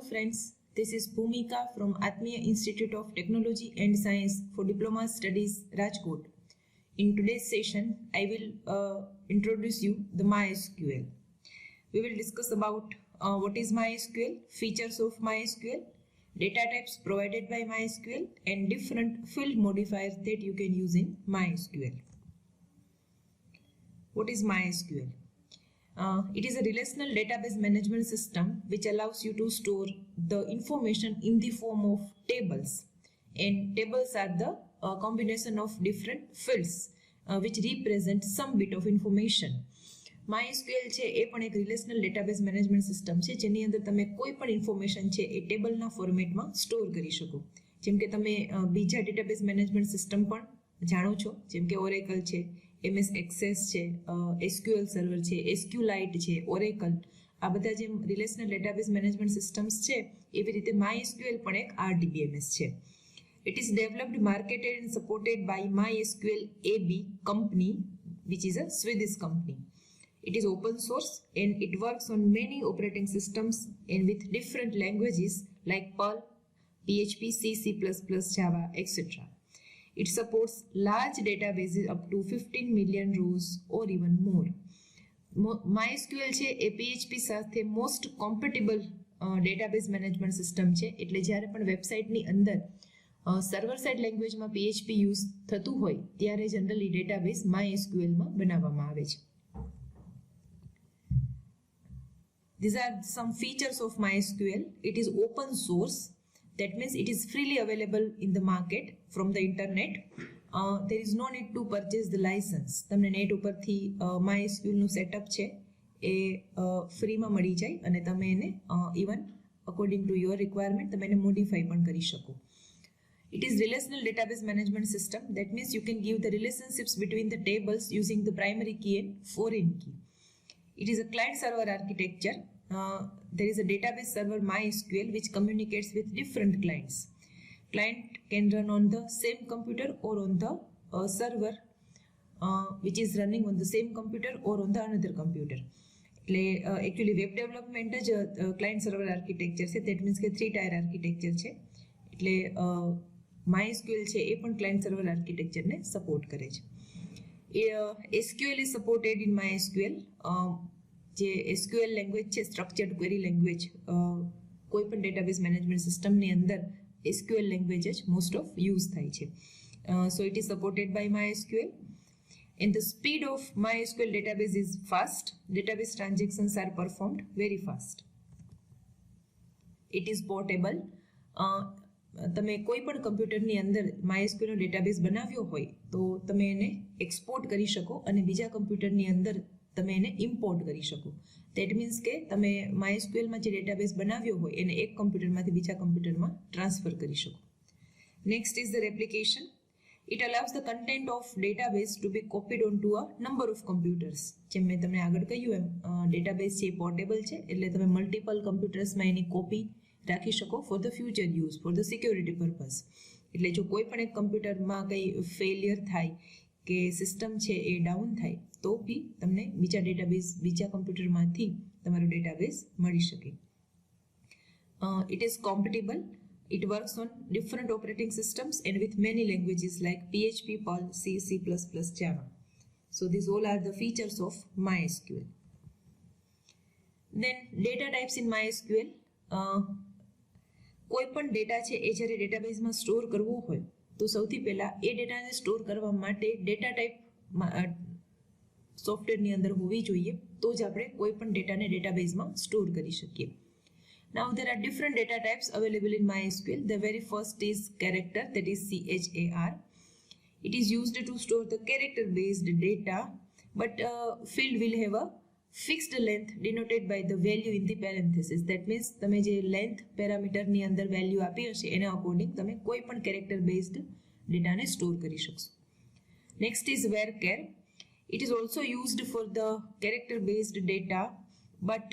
friends, this is Bhumika from Atmiya Institute of Technology and Science for Diploma Studies, Rajkot. In today's session, I will introduce you the MySQL. We will discuss about what is MySQL, features of MySQL, data types provided by MySQL, and different field modifiers that you can use in MySQL. What is MySQL? It is a relational database management system which allows you to store the information in the form of tables, and tables are the combination of different fields which represent some bit of information. MySQL છે એ પણ એક relational database management system છે જેની અંદર તમે કોઈ પણ information છે એ ટેબલના ફોર્મેટમાં સ્ટોર કરી શકો. જેમ કે તમે બીજા ડેટાબેઝ મેનેજમેન્ટ સિસ્ટમ પણ જાણો છો, જેમ કે ઓરેકલ છે, MS એક્સેસ છે, SQL સર્વર છે, SQLite છે, ઓરેકલ, આ બધા જે રિલેશનલ ડેટાબેઝ મેનેજમેન્ટ સિસ્ટમ્સ છે એવી રીતે MySQL પણ એક RDBMS છે. It is developed, marketed and supported by MySQL AB company, which is a Swedish company. It is open source and it works on many operating systems and with different languages like Perl, PHP, C, C++, Java, etc. It supports large databases up to 15 million rows or even more. MySQL છે એ PHP સાથે most compatible database management system છે. એટલે જ્યારે પણ વેબસાઇટની અંદર server side લેંગ્વેજમાં PHP use થતું હોય ત્યારે જનરલી ડેટાબેઝ MySQLમાં બનાવવામાં આવે છે. These are some features of MySQL. It is open source. That means it is freely available in the market from the internet. There is no need to purchase the license. તમને net ઉપરથી MySQL નું setup છે એ ફ્રીમાં મળી જાય અને તમે એને even according to your requirement તમે એને મોડિફાઈ પણ કરી શકો. It is relational database management system. That means you can give the relationships between the tables using the primary key and foreign key. It is a client-server architecture. There is a database server MySQL which communicates with different clients. Client can run on the same computer or on the server which is running on the same computer or on the another computer. Actually web development જ client server architecture છે. That means કે 3-tier architecture છે. એટલે MySQL છે એ પણ client server architecture ને support કરે છે. SQL is supported in MySQL. જે SQL લેંગ્વેજ છે, સ્ટ્રક્ચર્ડ ક્વેરી લેંગ્વેજ, કોઈ પણ ડેટાબેઝ મેનેજમેન્ટ સિસ્ટમની અંદર SQL લેંગ્વેજ જ મોસ્ટ ઓફ યુઝ થાય છે. So it is supported by MySQL. And the speed of MySQL database is fast. Database transactions are performed very fast. It is portable. તમે કોઈ પણ કમ્પ્યુટરની અંદર MySQL નો ડેટાબેઝ બનાવ્યો હોય તો તમે એને એક્સપોર્ટ કરી શકો અને બીજા કમ્પ્યુટરની અંદર તમે એને ઇમ્પોર્ટ કરી શકો. ધેટ મીન્સ કે તમે MySQLમાં જે ડેટાબેઝ બનાવ્યો હોય એને એક કમ્પ્યુટરમાંથી બીજા કમ્પ્યુટરમાં ટ્રાન્સફર કરી શકો. Next is the replication. It allows the content of database to be copied on to a number of computers. જેમ મેં તમને આગળ કહ્યું એમ ડેટાબેઝ છે એ પોર્ટેબલ છે, એટલે તમે મલ્ટિપલ કમ્પ્યુટર્સમાં એની કોપી રાખી શકો for the future use, for the security purpose. એટલે જો કોઈ પણ એક કમ્પ્યુટરમાં કંઈ ફેલિયર થાય કે સિસ્ટમ છે એ ડાઉન થાય તો બી તમને બીજા ડેટાબેઝ બીજા કમ્પ્યુટરમાંથી તમારો ડેટાબેઝ મળી શકે. It is compatible. It works on different operating systems and with many languages like PHP, Perl, C, C++, Java. So these all are the features of MySQL. Then data types in MySQL. કોઈ પણ data છે એ જ્યારે ડેટાબેઝમાં store કરવો હોય તો સૌથી પહેલાં એ ડેટાને સ્ટોર કરવા માટે ડેટા ટાઈપ સોફ્ટવેરની અંદર હોવી જોઈએ તો જ આપણે કોઈ પણ ડેટાને ડેટાબેઝમાં સ્ટોર કરી શકીએ. Now there are different data types available in MySQL. The very first is character, that is CHAR. It is used to store the character based data, but field will have a fixed length denoted by the value in the parenthesis. That means તમે જે length પેરામીટરની અંદર value આપી હશે એના according તમે કોઈ પણ character based ડેટાને સ્ટોર કરી શકશો. Next is varchar. It is also used for the character based data, but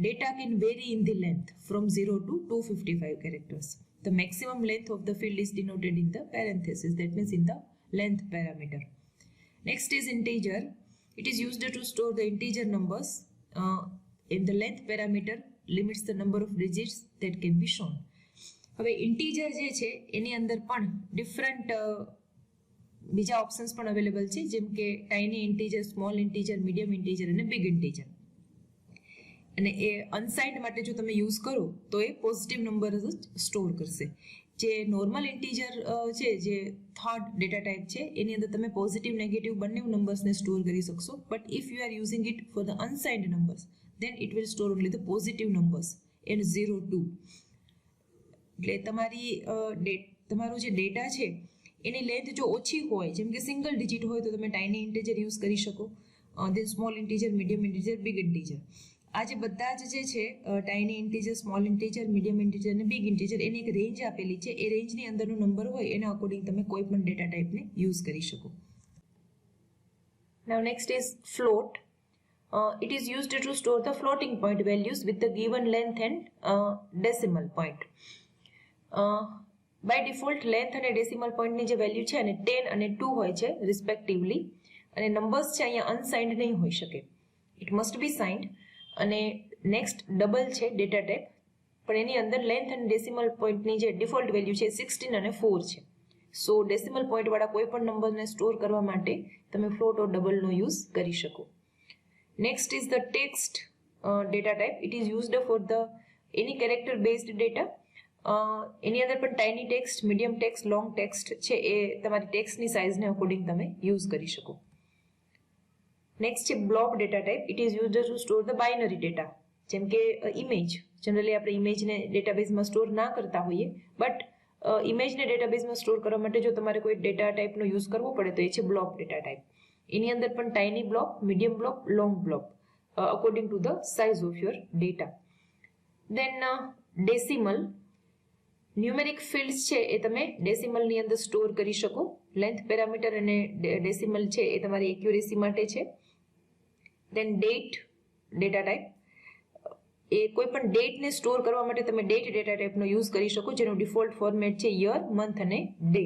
data can vary in the length from 0 to 255 characters. The maximum length of the field is denoted in the parenthesis. That means in the length parameter. Next is integer. It is used to store the integer numbers in the length parameter limits the number of digits that can be shown. હવે integer જે છે એની અંદર પણ different બીજા options પણ available છે, જેમ કે tiny integer, small integer, medium integer અને બિગ ઇન્ટીજર. અને એ અનસાઇન્ડ માટે જો તમે યુઝ કરો તો એ પોઝિટિવ નંબર જ સ્ટોર કરશે. જે નોર્મલ ઇન્ટીજર છે, જે થર્ડ ડેટા ટાઈપ છે, એની અંદર તમે પોઝિટિવ નેગેટિવ બંને નંબર્સને સ્ટોર કરી શકશો. But if you are using it for the unsigned numbers, then it will store only the positive numbers and 0 2. એટલે તમારો જે ડેટા છે એની લેન્થ જો ઓછી હોય, જેમ કે સિંગલ ડિજિટ હોય, તો તમે ટાઇની ઇન્ટીજર યુઝ કરી શકો, then small integer, medium integer, big integer. આ જે બધા જ જે છે tiny integer, small integer, medium integer અને બિગ ઇન્ટીજર, એની એક રેન્જ આપેલી છે. એ રેન્જની અંદરનો નંબર હોય એના અકોર્ડિંગ તમે કોઈ પણ ડેટા ટાઈપને યુઝ કરી શકો. Now next is float. It is used to store the floating point values with the given length and decimal point. By default length અને decimal point ની જે વેલ્યુ છે અને 10 અને 2 હોય છે રિસ્પેક્ટિવલી, અને નંબર્સ છે અહીંયા અનસાઇન્ડ નહીં હોઈ શકે, ઇટ મસ્ટ બી સાઇન્ડ. અને નેક્સ્ટ ડબલ છે ડેટા ટાઈપ, પણ એની અંદર લેન્થ અને ડેસિમલ પોઈન્ટની જે ડિફોલ્ટ વેલ્યુ છે 16 અને 4 છે. સો ડેસિમલ પોઈન્ટવાળા કોઈ પણ નંબરને સ્ટોર કરવા માટે તમે ફ્લોટ ઓર ડબલનો યુઝ કરી શકો. Next is the text data type. It is used for the any character based data. એની અંદર પણ tiny text, medium text, long text છે, એ તમારી ટેક્સ્ટની સાઇઝને અકોર્ડિંગ તમે યુઝ કરી શકો. નેક્સ્ટ છે blob data type. It is used two store the binary data, જેમ કે ઇમેજ. જનરલી આપણે ઇમેજને ડેટાબેઝમાં સ્ટોર ના કરતા હોઈએ, બટ ઇમેજને ડેટાબેઝમાં સ્ટોર કરવા માટે જો તમારે કોઈ ડેટા ટાઈપનો યુઝ કરવો પડે તો એ છે બ્લોબ ડેટા ટાઈપ. એની અંદર પણ tiny blob, medium blob, long blob according to the size of your data. Then decimal. Numeric fields છે એ તમે ડેસિમલની અંદર સ્ટોર કરી શકો. લેન્થ પેરામીટર અને ડેસિમલ છે એ તમારી એક્યુરેસી માટે છે. દેન ડેટ ડેટા ટાઈપ. એ કોઈ પણ ડેટને સ્ટોર કરવા માટે તમે ડેટ ડેટા ટાઈપનો યુઝ કરી શકો, જેનો ડિફોલ્ટ ફોર્મેટ છે યર, મંથ અને day.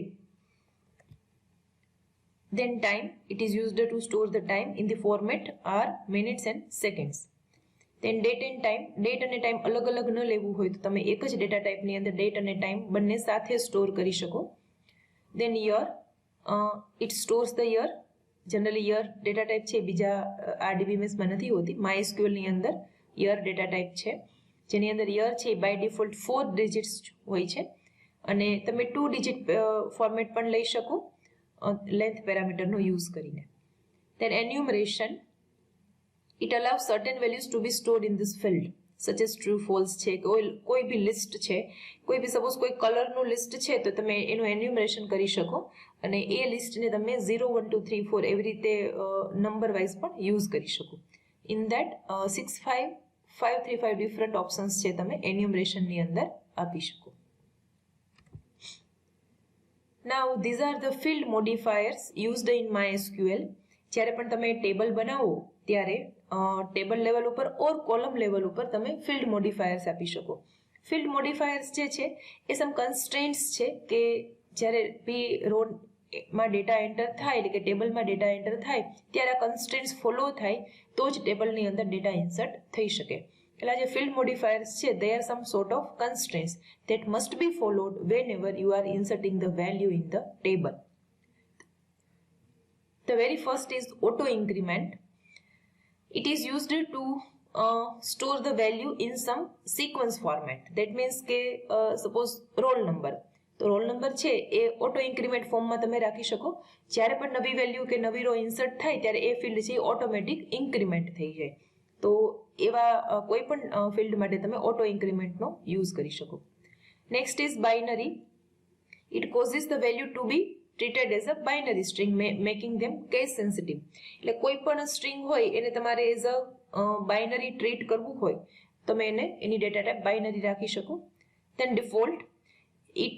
Then time. It is used to store the time in the format hour, minutes and seconds. Then date and time. Date અને time અલગ અલગ ન લેવું હોય તો તમે એક જ ડેટા ટાઈપની અંદર ડેટ અને ટાઈમ બંને સાથે સ્ટોર કરી શકો. Then year. It stores the year. Generally year data type છે બીજા RDBMSમાં નથી હોતી. MySQLની અંદર યર ડેટા ટાઈપ છે, જેની અંદર યર છે બાય ડિફોલ્ટ 4 ડિજિટ્સ હોય છે, અને તમે 2 ડિજિટ ફોર્મેટ પણ લઈ શકો લેન્થ પેરામીટરનો યુઝ કરીને. Then enumeration. It allows certain values to be stored in this field, such as true, false છે, કોઈ બી લિસ્ટ છે, કોઈ બી સપોઝ કોઈ કલરનું લિસ્ટ છે તો તમે એનું એન્યુમરેશન કરી શકો, અને એ લિસ્ટને તમે 0 1 2 3 4 એવી રીતે નંબર વાઇઝ પણ યુઝ કરી શકો. ઇન દેટ 6 5 5 3 5 ડિફરન્ટ ઓપ્શન્સ છે તમે એન્યુમરેશનની અંદર આપી શકો. Now these are the field modifiers used in MySQL. જ્યારે પણ તમે ટેબલ બનાવો ત્યારે ટેબલ લેવલ ઉપર ઓર કોલમ લેવલ ઉપર તમે ફિલ્ડ મોડિફાયર્સ આપી શકો. ફિલ્ડ મોડિફાયર્સ જે છે એ સમ કન્સ્ટ્રેન્ટ્સ છે કે જ્યારે બી રોમાં ડેટા એન્ટર થાય, એટલે કે ટેબલમાં ડેટા એન્ટર થાય ત્યારે આ કન્સ્ટ્રેન્ટ્સ ફોલો થાય તો જ ટેબલની અંદર ડેટા ઇન્સર્ટ થઈ શકે. એટલે આ જે ફિલ્ડ મોડિફાયર્સ છે, they are some sort of constraints that must be followed whenever you are inserting the value in the table. The very first is auto increment. It is used to store the value in some sequence format. That means કે suppose roll number, તો roll number છે એ auto increment ફોર્મમાં તમે રાખી શકો. જ્યારે પણ નવી value કે નવી રો ઇન્સર્ટ થાય ત્યારે એ ફિલ્ડ છે એ ઓટોમેટિક ઇન્ક્રીમેન્ટ થઈ જાય. તો એવા કોઈ પણ ફિલ્ડ માટે તમે ઓટો ઇન્ક્રીમેન્ટનો યુઝ કરી શકો. Next is binary. It causes the value to be treated as a binary string, making them case sensitive. એટલે કોઈ પણ સ્ટ્રિંગ હોય એને તમારે એઝ અ બાઇનરી ટ્રીટ કરવું હોય તમે એને એની ડેટા ટાઈપ બાઇનરી રાખી શકો. Then default. It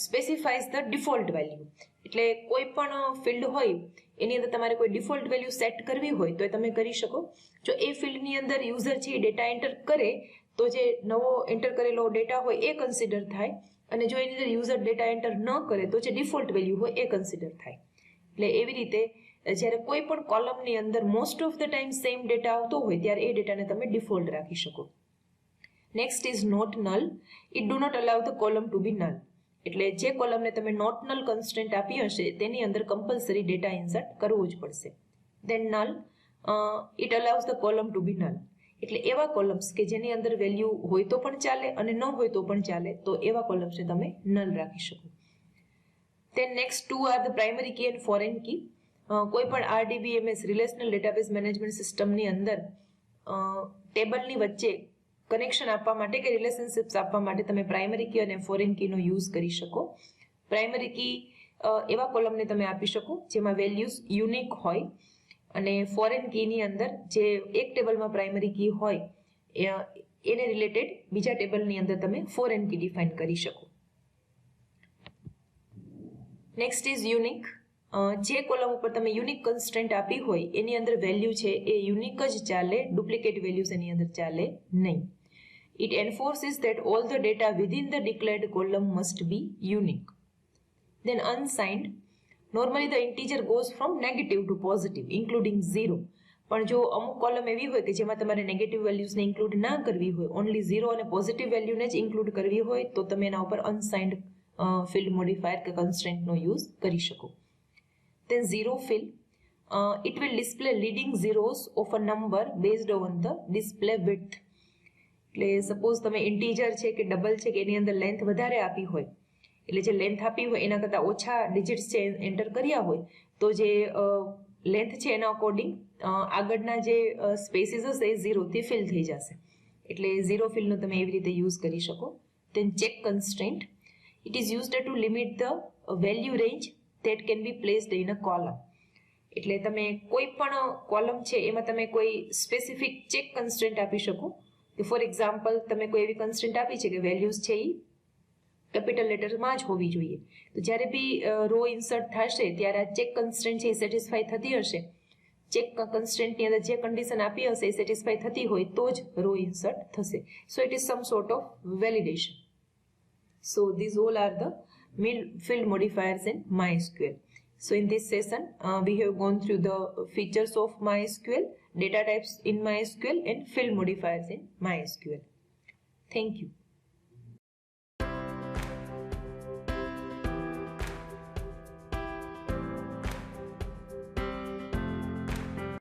specifies the default value. એટલે કોઈ પણ ફિલ્ડ હોય એની અંદર તમારે કોઈ ડિફોલ્ટ વેલ્યુ સેટ કરવી હોય તો એ તમે કરી શકો. જો એ ફિલ્ડની અંદર યુઝર છે એ ડેટા એન્ટર કરે તો જે નવો એન્ટર કરેલો ડેટા હોય એ કન્સિડર થાય, અને જો એની અંદર યુઝર ડેટા એન્ટર ન કરે તો જે ડિફોલ્ટ વેલ્યુ હોય એ કન્સિડર થાય. એટલે એવી રીતે જ્યારે કોઈ પણ કોલમની અંદર most of the time same data આવતો હોય ત્યારે એ ડેટાને તમે ડિફોલ્ટ રાખી શકો. Next is not null. It do not allow the column to be null. એટલે જે કોલમને તમે નોટ નલ કન્સ્ટ્રેન્ટ આપી હશે તેની અંદર કમ્પલસરી ડેટા ઇન્સર્ટ કરવું જ પડશે. Then null, it allows the column to be null. એટલે એવા કોલમ્સ કે જેની અંદર વેલ્યુ હોય તો પણ ચાલે અને ન હોય તો પણ ચાલે, તો એવા કોલમ્સને તમે નલ રાખી શકો. Then next two are the primary key and foreign key. કોઈ પણ RDBMS રિલેશનલ ડેટાબેઝ મેનેજમેન્ટ સિસ્ટમની અંદર ટેબલની વચ્ચે કનેક્શન આપવા માટે કે રિલેશનશિપ્સ આપવા માટે તમે પ્રાઇમરી કી અને ફોરેન કીનો યુઝ કરી શકો. પ્રાઇમરી કી એવા કોલમને તમે આપી શકો જેમાં વેલ્યુઝ યુનિક હોય, અને ફોરેન કીની અંદર જે એક ટેબલમાં પ્રાઇમરી કી હોય એને રિલેટેડ બીજા ટેબલની અંદર તમે ફોરેન કી ડિફાઇન કરી શકો. Next is unique. જે કોલમ ઉપર તમે યુનિક કન્સ્ટ્રેન્ટ આપી હોય એની અંદર વેલ્યુ છે એ યુનિક જ ચાલે, ડુપ્લિકેટ વેલ્યુઝ એની અંદર ચાલે નહીં. It enforces that all the data within the declared column must be unique. Then unsigned. Normally the integer goes from negative to positive, including 0. પણ જો અમુક કોલમ એવી હોય કે જેમાં તમારે નેગેટિવ વેલ્યુઝને ઇન્ક્લુડ ના કરવી હોય, ઓનલી 0 અને પોઝિટિવ વેલ્યુને જ ઇન્ક્લુડ કરવી હોય, તો તમે એના ઉપર અનસાઇન્ડ ફિલ્ડ મોડિફાયર કે કન્સ્ટ્રેન્ટનો યુઝ કરી શકો. Then zero fill. It will display leading zeros of a number based on the display width. એટલે સપોઝ તમે ઇન્ટીજર છે કે ડબલ છે કે એની અંદર લેન્થ વધારે આપી હોય, એટલે જે લેન્થ આપી હોય એના કરતાં ઓછા ડિજિટ્સ છે એન્ટર કર્યા હોય, તો જે લેન્થ છે એના અકોર્ડિંગ આગળના જે સ્પેસીસ હશે એ ઝીરોથી ફિલ થઈ જશે. એટલે ઝીરો ફિલનો તમે એવી રીતે યુઝ કરી શકો. Then check constraint. It is used to limit the value range that can be placed in a column. એટલે તમે કોઈ પણ કોલમ છે એમાં તમે કોઈ સ્પેસિફિક ચેક કન્સ્ટ્રેન્ટ આપી શકો. કે ફોર એક્ઝામ્પલ તમે કોઈ એવી કન્સ્ટ્રેન્ટ આપી છે કે વેલ્યુઝ છે એ કેપિટલ લેટરમાં જ હોવી જોઈએ, તો જ્યારે બી રો ઇન્સર્ટ થશે ત્યારે આ ચેક કન્સ્ટ્રેન્ટ છે એ સેટિસ્ફાઈ થતી હશે. ચેક કન્સ્ટ્રેન્ટની અંદર જે કન્ડિશન આપી હશે એ સેટિસ્ફાઈ થતી હોય તો જ રો ઇન્સર્ટ થશે. સો it is sum sort of validation. So these all are the field modifiers in MySQL. So in this session, we have gone through the features of MySQL, data types in MySQL, and field modifiers in MySQL. Thank you.